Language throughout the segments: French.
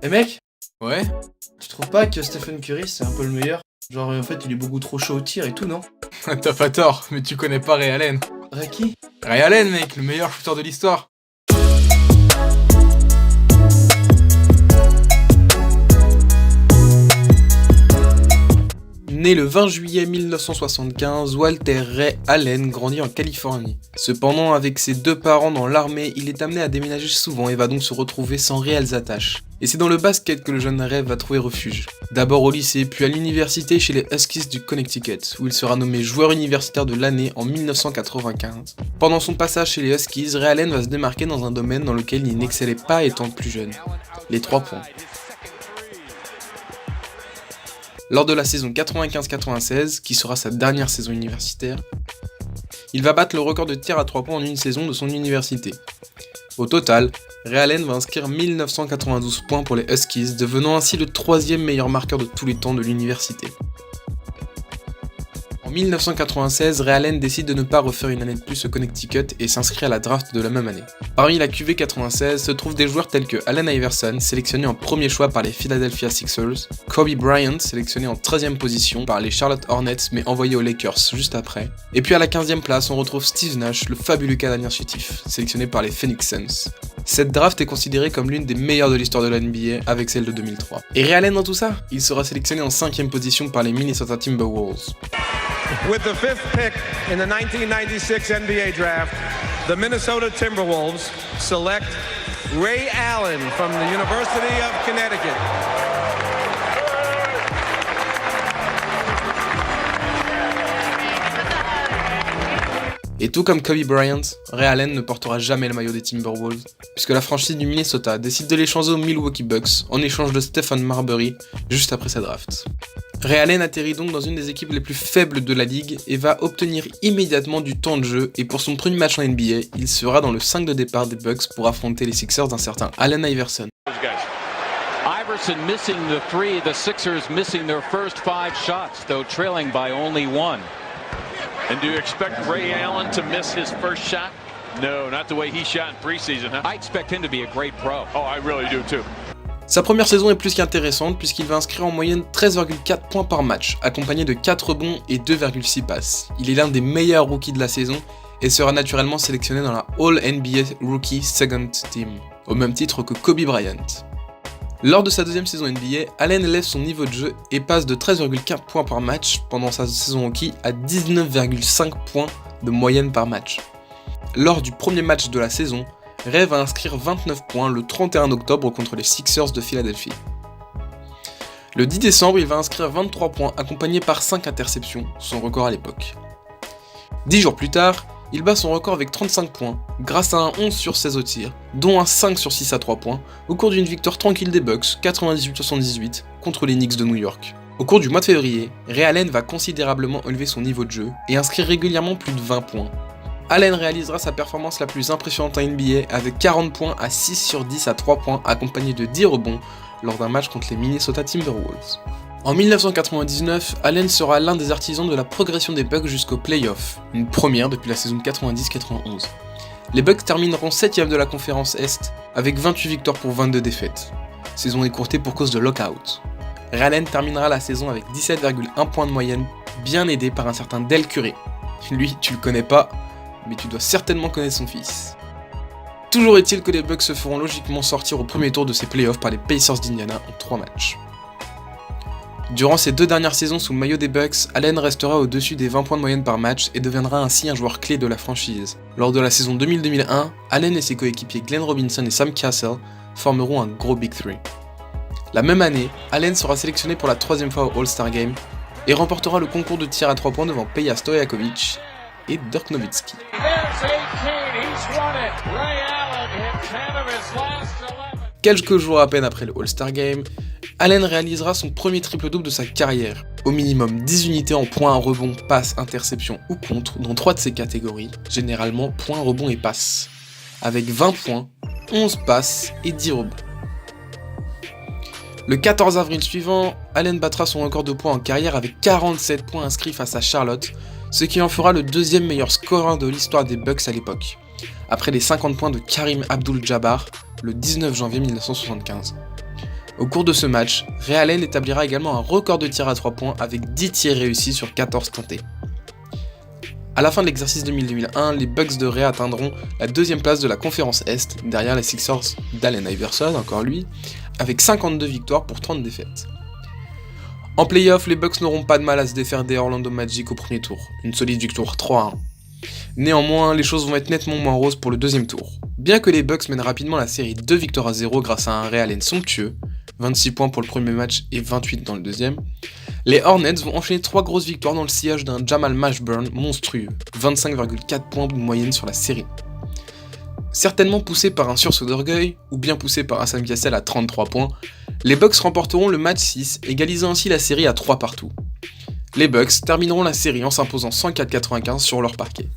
Eh mec, Ouais? tu trouves pas que Stephen Curry c'est un peu le meilleur? Genre en fait il est beaucoup trop chaud au tir et tout, non? T'as pas tort, mais tu connais pas Ray Allen. Raki? Ray Allen, mec, le meilleur shooter de l'histoire. Né le 20 juillet 1975, Walter Ray Allen grandit en Californie. Cependant, avec ses deux parents dans l'armée, il est amené à déménager souvent et va donc se retrouver sans réelles attaches. Et c'est dans le basket que le jeune Ray va trouver refuge. D'abord au lycée, puis à l'université chez les Huskies du Connecticut, où il sera nommé joueur universitaire de l'année en 1995. Pendant son passage chez les Huskies, Ray Allen va se démarquer dans un domaine dans lequel il n'excellait pas étant plus jeune, les 3 points. Lors de la saison 95-96, qui sera sa dernière saison universitaire, il va battre le record de tir à 3 points en une saison de son université. Au total, Ray Allen va inscrire 1992 points pour les Huskies, devenant ainsi le 3e meilleur marqueur de tous les temps de l'université. En 1996, Ray Allen décide de ne pas refaire une année de plus au Connecticut et s'inscrit à la draft de la même année. Parmi la QV 96 se trouvent des joueurs tels que Allen Iverson, sélectionné en premier choix par les Philadelphia Sixers, Kobe Bryant, sélectionné en 13e position par les Charlotte Hornets mais envoyé aux Lakers juste après, et puis à la 15e place on retrouve Steve Nash, le fabuleux Canadien chétif, sélectionné par les Phoenix Suns. Cette draft est considérée comme l'une des meilleures de l'histoire de la NBA avec celle de 2003. Et Ray Allen dans tout ça? Il sera sélectionné en 5e position par les Minnesota Timberwolves. With the 5th pick in the 1996 NBA draft, the Minnesota Timberwolves select Ray Allen from the University of Connecticut. Et tout comme Kobe Bryant, Ray Allen ne portera jamais le maillot des Timberwolves, puisque la franchise du Minnesota décide de l'échanger aux Milwaukee Bucks en échange de Stephen Marbury juste après sa draft. Ray Allen atterrit donc dans une des équipes les plus faibles de la ligue et va obtenir immédiatement du temps de jeu, et pour son premier match en NBA, il sera dans le 5 de départ des Bucks pour affronter les Sixers d'un certain Allen Iverson. Iverson missing the 3, the Sixers missing their first 5 shots, though trailing by only 1. And do you expect Ray Allen to miss his first shot? No, not the way he shot in preseason, huh? I expect him to be a great pro. Oh, I really do too. Sa première saison est plus qu'intéressante puisqu'il va inscrire en moyenne 13,4 points par match, accompagné de 4 rebonds et 2,6 passes. Il est l'un des meilleurs rookies de la saison et sera naturellement sélectionné dans la All-NBA Rookie Second Team, au même titre que Kobe Bryant. Lors de sa deuxième saison NBA, Allen élève son niveau de jeu et passe de 13,4 points par match pendant sa saison rookie à 19,5 points de moyenne par match. Lors du premier match de la saison, Ray va inscrire 29 points le 31 octobre contre les Sixers de Philadelphie. Le 10 décembre, il va inscrire 23 points accompagné par 5 interceptions, son record à l'époque. 10 jours plus tard, il bat son record avec 35 points, grâce à un 11 sur 16 au tir, dont un 5 sur 6 à 3 points, au cours d'une victoire tranquille des Bucks, 98-78, contre les Knicks de New York. Au cours du mois de février, Ray Allen va considérablement élever son niveau de jeu et inscrire régulièrement plus de 20 points. Allen réalisera sa performance la plus impressionnante en NBA avec 40 points à 6 sur 10 à 3 points, accompagné de 10 rebonds lors d'un match contre les Minnesota Timberwolves. En 1999, Allen sera l'un des artisans de la progression des Bucks jusqu'aux playoffs, une première depuis la saison 90-91. Les Bucks termineront 7ème de la conférence Est avec 28 victoires pour 22 défaites. Saison écourtée pour cause de lockout. Ray Allen terminera la saison avec 17,1 points de moyenne, bien aidé par un certain Dell Curry. Lui, tu le connais pas, mais tu dois certainement connaître son fils. Toujours est-il que les Bucks se feront logiquement sortir au premier tour de ces playoffs par les Pacers d'Indiana en 3 matchs. Durant ces 2 dernières saisons sous le maillot des Bucks, Allen restera au-dessus des 20 points de moyenne par match et deviendra ainsi un joueur clé de la franchise. Lors de la saison 2000-2001, Allen et ses coéquipiers Glenn Robinson et Sam Cassell formeront un gros Big 3. La même année, Allen sera sélectionné pour la 3e fois au All-Star Game et remportera le concours de tir à 3 points devant Peja Stojakovic et Dirk Nowitzki. Quelques jours à peine après le All-Star Game, Allen réalisera son premier triple-double de sa carrière. Au minimum 10 unités en points, rebond, passe, interception ou contre, dans 3 de ces catégories, généralement points, rebond et passes. Avec 20 points, 11 passes et 10 rebonds. Le 14 avril suivant, Allen battra son record de points en carrière avec 47 points inscrits face à Charlotte, ce qui en fera le 2e meilleur scoreur de l'histoire des Bucks à l'époque, après les 50 points de Kareem Abdul-Jabbar le 19 janvier 1975. Au cours de ce match, Ray Allen établira également un record de tirs à 3 points avec 10 tirs réussis sur 14 tentés. A la fin de l'exercice 2000-2001, les Bucks de Ray atteindront la deuxième place de la conférence Est, derrière les Sixers d'Allen Iverson, encore lui, avec 52 victoires pour 30 défaites. En play-off, les Bucks n'auront pas de mal à se défaire des Orlando Magic au premier tour, une solide victoire 3-1. Néanmoins, les choses vont être nettement moins roses pour le deuxième tour. Bien que les Bucks mènent rapidement la série 2-0 grâce à un Ray Allen somptueux, 26 points pour le premier match et 28 dans le deuxième, les Hornets vont enchaîner 3 grosses victoires dans le sillage d'un Jamal Mashburn monstrueux, 25,4 points de moyenne sur la série. Certainement poussés par un sursaut d'orgueil, ou bien poussés par Hassan Cassell à 33 points, les Bucks remporteront le match 6, égalisant ainsi la série à 3 partout. Les Bucks termineront la série en s'imposant 104-95 sur leur parquet.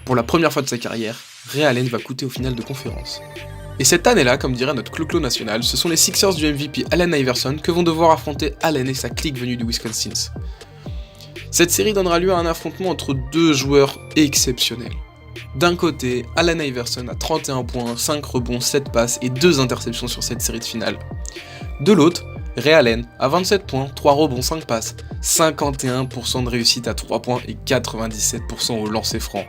Pour la première fois de sa carrière, Ray Allen va coûter au final de conférence. Et cette année-là, comme dirait notre clo-clo national, ce sont les Sixers du MVP Allen Iverson que vont devoir affronter Allen et sa clique venue du Wisconsin. Cette série donnera lieu à un affrontement entre deux joueurs exceptionnels. D'un côté, Allen Iverson a 31 points, 5 rebonds, 7 passes et 2 interceptions sur cette série de finale. De l'autre, Ray Allen a 27 points, 3 rebonds, 5 passes, 51% de réussite à 3 points et 97% au lancer franc.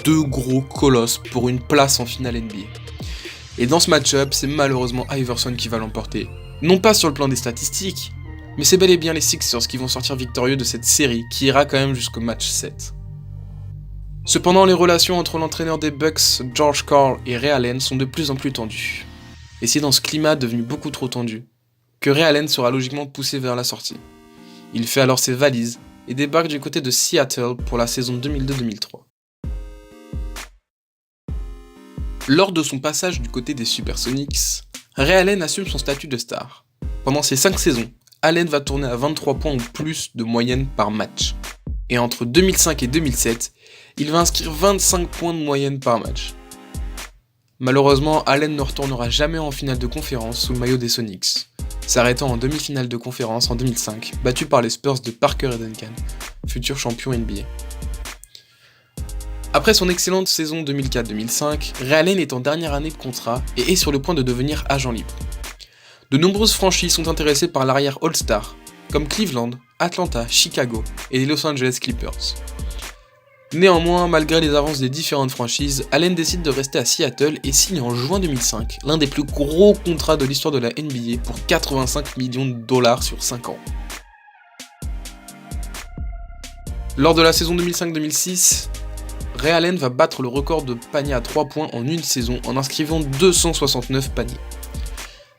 Deux gros colosses pour une place en finale NBA. Et dans ce match-up, c'est malheureusement Iverson qui va l'emporter. Non pas sur le plan des statistiques, mais c'est bel et bien les Sixers qui vont sortir victorieux de cette série qui ira quand même jusqu'au match 7. Cependant, les relations entre l'entraîneur des Bucks, George Karl, et Ray Allen sont de plus en plus tendues. Et c'est dans ce climat devenu beaucoup trop tendu que Ray Allen sera logiquement poussé vers la sortie. Il fait alors ses valises et débarque du côté de Seattle pour la saison 2002-2003. Lors de son passage du côté des Supersonics, Ray Allen assume son statut de star. Pendant ces 5 saisons, Allen va tourner à 23 points ou plus de moyenne par match. Et entre 2005 et 2007, il va inscrire 25 points de moyenne par match. Malheureusement, Allen ne retournera jamais en finale de conférence sous le maillot des Sonics, s'arrêtant en demi-finale de conférence en 2005, battu par les Spurs de Parker et Duncan, futurs champions NBA. Après son excellente saison 2004-2005, Ray Allen est en dernière année de contrat et est sur le point de devenir agent libre. De nombreuses franchises sont intéressées par l'arrière All-Star, comme Cleveland, Atlanta, Chicago et les Los Angeles Clippers. Néanmoins, malgré les avances des différentes franchises, Allen décide de rester à Seattle et signe en juin 2005 l'un des plus gros contrats de l'histoire de la NBA pour 85 millions de dollars sur 5 ans. Lors de la saison 2005-2006, Ray Allen va battre le record de paniers à 3 points en une saison en inscrivant 269 paniers.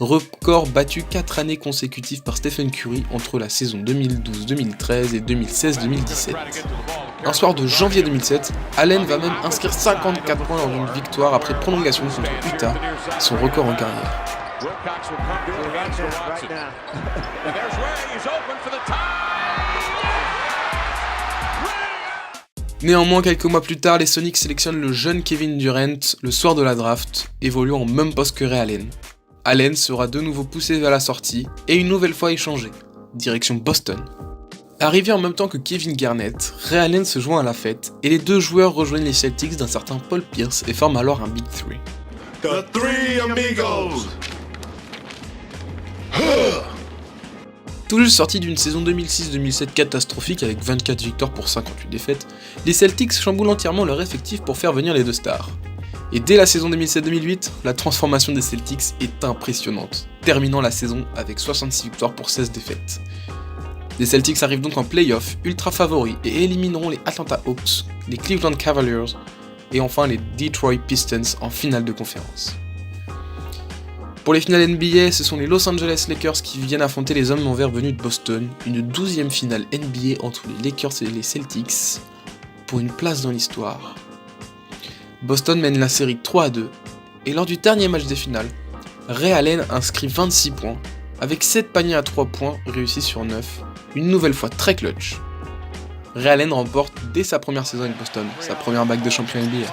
Record battu 4 années consécutives par Stephen Curry entre la saison 2012-2013 et 2016-2017. Un soir de janvier 2007, Allen va même inscrire 54 points lors d'une victoire après prolongation contre Utah, son record en carrière. Néanmoins, quelques mois plus tard, les Sonics sélectionnent le jeune Kevin Durant le soir de la draft, évoluant au même poste que Ray Allen. Allen sera de nouveau poussé vers la sortie et une nouvelle fois échangé, direction Boston. Arrivé en même temps que Kevin Garnett, Ray Allen se joint à la fête et les deux joueurs rejoignent les Celtics d'un certain Paul Pierce et forment alors un Big Three. The Three Amigos. Tout juste sorti d'une saison 2006-2007 catastrophique avec 24 victoires pour 58 défaites, les Celtics chamboulent entièrement leur effectif pour faire venir les deux stars. Et dès la saison 2007-2008, la transformation des Celtics est impressionnante, terminant la saison avec 66 victoires pour 16 défaites. Les Celtics arrivent donc en play-off ultra favoris et élimineront les Atlanta Hawks, les Cleveland Cavaliers et enfin les Detroit Pistons en finale de conférence. Pour les finales NBA, ce sont les Los Angeles Lakers qui viennent affronter les hommes en vert venus de Boston, une 12e finale NBA entre les Lakers et les Celtics, pour une place dans l'histoire. Boston mène la série 3-2, et lors du dernier match des finales, Ray Allen inscrit 26 points, avec 7 paniers à 3 points réussis sur 9, une nouvelle fois très clutch. Ray Allen remporte dès sa première saison avec Boston, sa première bague de champion NBA.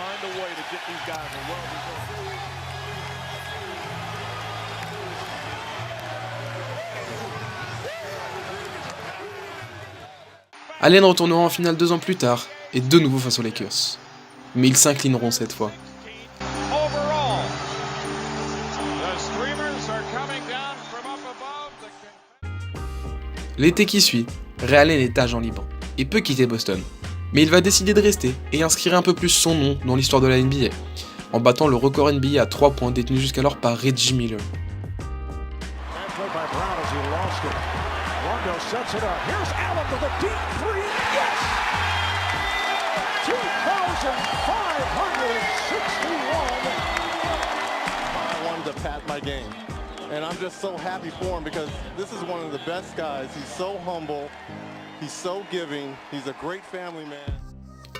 Allen retournera en finale 2 ans plus tard, et de nouveau face aux Lakers. Mais ils s'inclineront cette fois. L'été qui suit, Ray Allen est agent libre et peut quitter Boston. Mais il va décider de rester et inscrire un peu plus son nom dans l'histoire de la NBA, en battant le record NBA à 3 points détenu jusqu'alors par Reggie Miller. And I'm just so happy for him because this is one of the best guys. He's so humble, he's so giving, he's a great family man.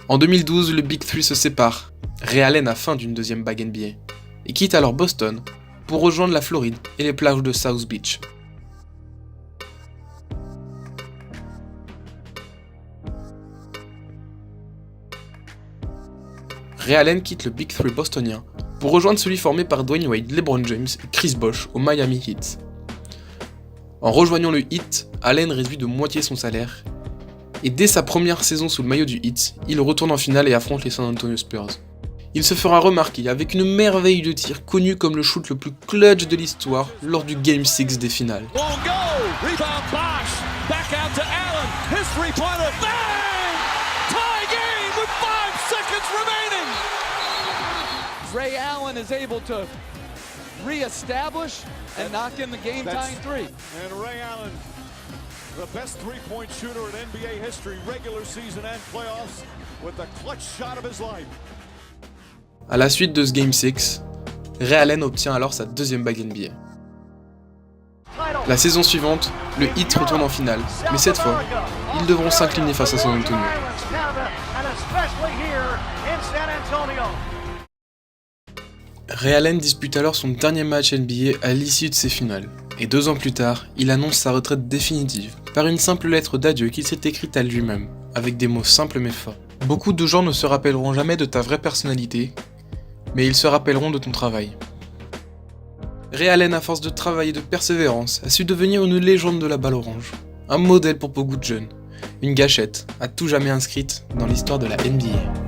En 2012, le Big Three se sépare. Ray Allen a faim d'une deuxième bague NBA et quitte alors Boston pour rejoindre la Floride et les plages de South Beach. Ray Allen quitte le Big Three bostonien pour rejoindre celui formé par Dwayne Wade, LeBron James et Chris Bosh au Miami Heat. En rejoignant le Heat, Allen réduit de moitié son salaire, et dès sa première saison sous le maillot du Heat, il retourne en finale et affronte les San Antonio Spurs. Il se fera remarquer avec une merveille de tir connu comme le shoot le plus clutch de l'histoire lors du Game 6 des finales. Ray Allen is able to re-establish and knock in the game-tying three. And Ray Allen, the best three-point shooter in NBA history, regular season and playoffs, with the clutch shot of his life. À la suite de ce Game 6, Ray Allen obtient alors sa deuxième bague NBA. La saison suivante, le Heat retourne en finale, mais cette fois, ils devront s'incliner face à San Antonio. Ray Allen dispute alors son dernier match NBA à l'issue de ces finales, et 2 ans plus tard, il annonce sa retraite définitive par une simple lettre d'adieu qu'il s'est écrite à lui-même, avec des mots simples mais forts. Beaucoup de gens ne se rappelleront jamais de ta vraie personnalité, mais ils se rappelleront de ton travail. Ray Allen, à force de travail et de persévérance, a su devenir une légende de la balle orange, un modèle pour beaucoup de jeunes, une gâchette à tout jamais inscrite dans l'histoire de la NBA.